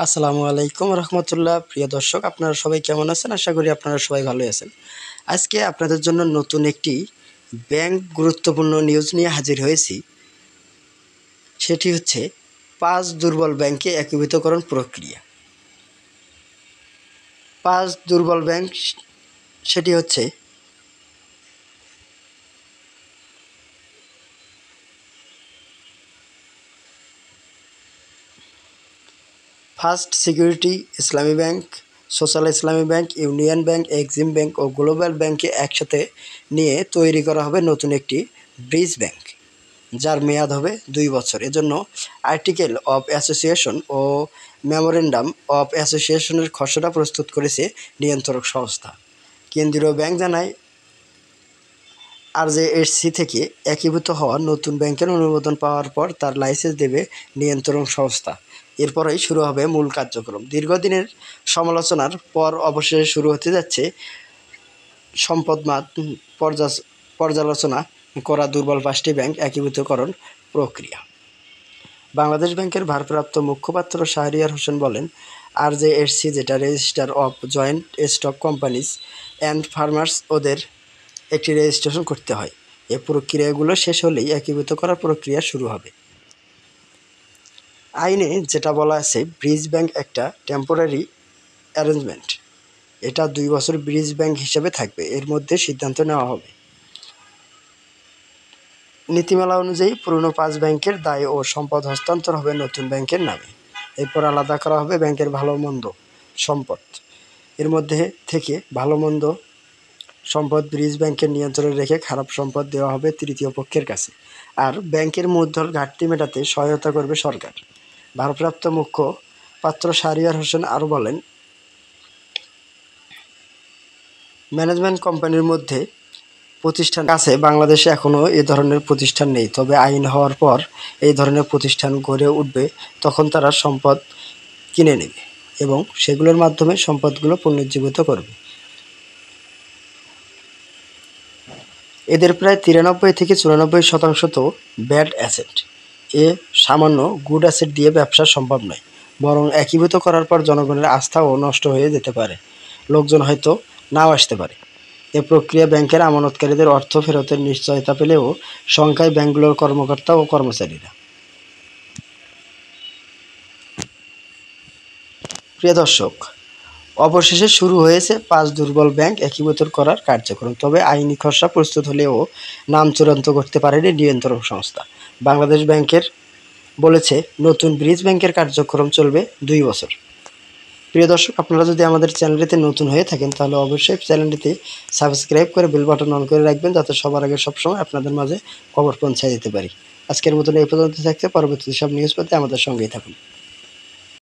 আসসালামু আলাইকুম রহমতুল্লাহ। প্রিয় দর্শক, আপনারা সবাই কেমন আছেন? আশা করি আপনারা সবাই ভালোই আছেন। আজকে আপনাদের জন্য নতুন একটি ব্যাংক গুরুত্বপূর্ণ নিউজ নিয়ে হাজির হয়েছি। সেটি হচ্ছে 5 দুর্বল ব্যাংকে একীভূতকরণ প্রক্রিয়া। 5 দুর্বল ব্যাংক সেটি হচ্ছে first security Islami bank, social Islami bank, union bank, Exim bank ও গ্লোবাল ব্যাংককে একসাথে নিয়ে তৈরি করা হবে নতুন একটি ব্রিজ ব্যাংক, যার মেয়াদ হবে 2 বছর। এজন্য আর্টিকেল অফ অ্যাসোসিয়েশন ও মেমোরেন্ডাম অফ অ্যাসোসিয়েশনের খসড়া প্রস্তুত করেছে নিয়ন্ত্রক সংস্থা। কেন্দ্রীয় ব্যাংক জানায়, আরজেএসসি থেকে একীভূত হওয়া নতুন ব্যাংকের অনুমোদন পাওয়ার পর তার লাইসেন্স দেবে নিয়ন্ত্রণ সংস্থা। এরপরেই শুরু হবে মূল কার্যক্রম। দীর্ঘদিনের সমালোচনার পর অবশেষে শুরু হতে যাচ্ছে সম্পদমান পর্যালোচনা করা দুর্বল 5টি ব্যাংক একীভূতকরণ প্রক্রিয়া। বাংলাদেশ ব্যাংকের ভারপ্রাপ্ত মুখপাত্র শাহরিয়ার হোসেন বলেন, আরজেএসসি, যেটা register of joint stock companies and farmers, ওদের একটি রেজিস্ট্রেশন করতে হয়। এই প্রক্রিয়াগুলো শেষ হলেই একীভূত করার প্রক্রিয়া শুরু হবে। আইনে যেটা বলা আছে, ব্রিজ ব্যাংক একটা টেম্পোরারি অ্যারেঞ্জমেন্ট। এটা 2 বছর ব্রিজ ব্যাংক হিসেবে থাকবে। এর মধ্যে সিদ্ধান্ত নেওয়া হবে। নীতিমালা অনুযায়ী পুরনো 5 ব্যাংকের দায় ও সম্পদ হস্তান্তর হবে নতুন ব্যাংকের নামে। এরপর আলাদা করা হবে ব্যাংকের ভালো মন্দ সম্পদ। এর মধ্যে থেকে ভালো মন্দ সম্পদ ব্রিজ ব্যাংকের নিয়ন্ত্রণে রেখে খারাপ সম্পদ দেওয়া হবে তৃতীয় পক্ষের কাছে। আর ব্যাংকের মূলধন ঘাটতি মেটাতে সহায়তা করবে সরকার। ভারপ্রাপ্ত মুখপাত্র শাহরিয়ার হোসেন আরও বলেন, ম্যানেজমেন্ট কোম্পানির মধ্যে প্রতিষ্ঠান আছে। বাংলাদেশে এখনও এ ধরনের প্রতিষ্ঠান নেই, তবে আইন হওয়ার পর এই ধরনের প্রতিষ্ঠান গড়ে উঠবে। তখন তারা সম্পদ কিনে নেবে এবং সেগুলোর মাধ্যমে সম্পদগুলো পুনরুজ্জীবিত করবে। এদের প্রায় 93 থেকে 94% তো ব্যাড অ্যাসেট। এ সামান্য গুড অ্যাসেট দিয়ে ব্যবসা সম্ভব নয়, বরং একীভূত করার পর জনগণের আস্থাও নষ্ট হয়ে যেতে পারে। লোকজন হয়তো নাও আসতে পারে। এ প্রক্রিয়া ব্যাংকের আমানতকারীদের অর্থ ফেরতের নিশ্চয়তা পেলেও শঙ্কায় ব্যাংকগুলোর কর্মকর্তা ও কর্মচারীরা। প্রিয় দর্শক, অবশেষে শুরু হয়েছে 5 দুর্বল ব্যাংক একীভূত করার কার্যক্রম। তবে আইনি খসড়া প্রস্তুত হলেও নাম চূড়ান্ত করতে পারেনি নিয়ন্ত্রক সংস্থা। বাংলাদেশ ব্যাংকের বলেছে, নতুন ব্রিজ ব্যাংকের কার্যক্রম চলবে 2 বছর। প্রিয় দর্শক, আপনারা যদি আমাদের চ্যানেলটিতে নতুন হয়ে থাকেন তাহলে অবশ্যই চ্যানেলটিতে সাবস্ক্রাইব করে বেল বাটন অন করে রাখবেন, যাতে সবার আগে সবসময় আপনাদের মাঝে খবর পৌঁছায় দিতে পারি। আজকের মতন এই পর্যন্ত থাকতে, পরবর্তী সব নিউজ পেতে আমাদের সঙ্গেই থাকুন।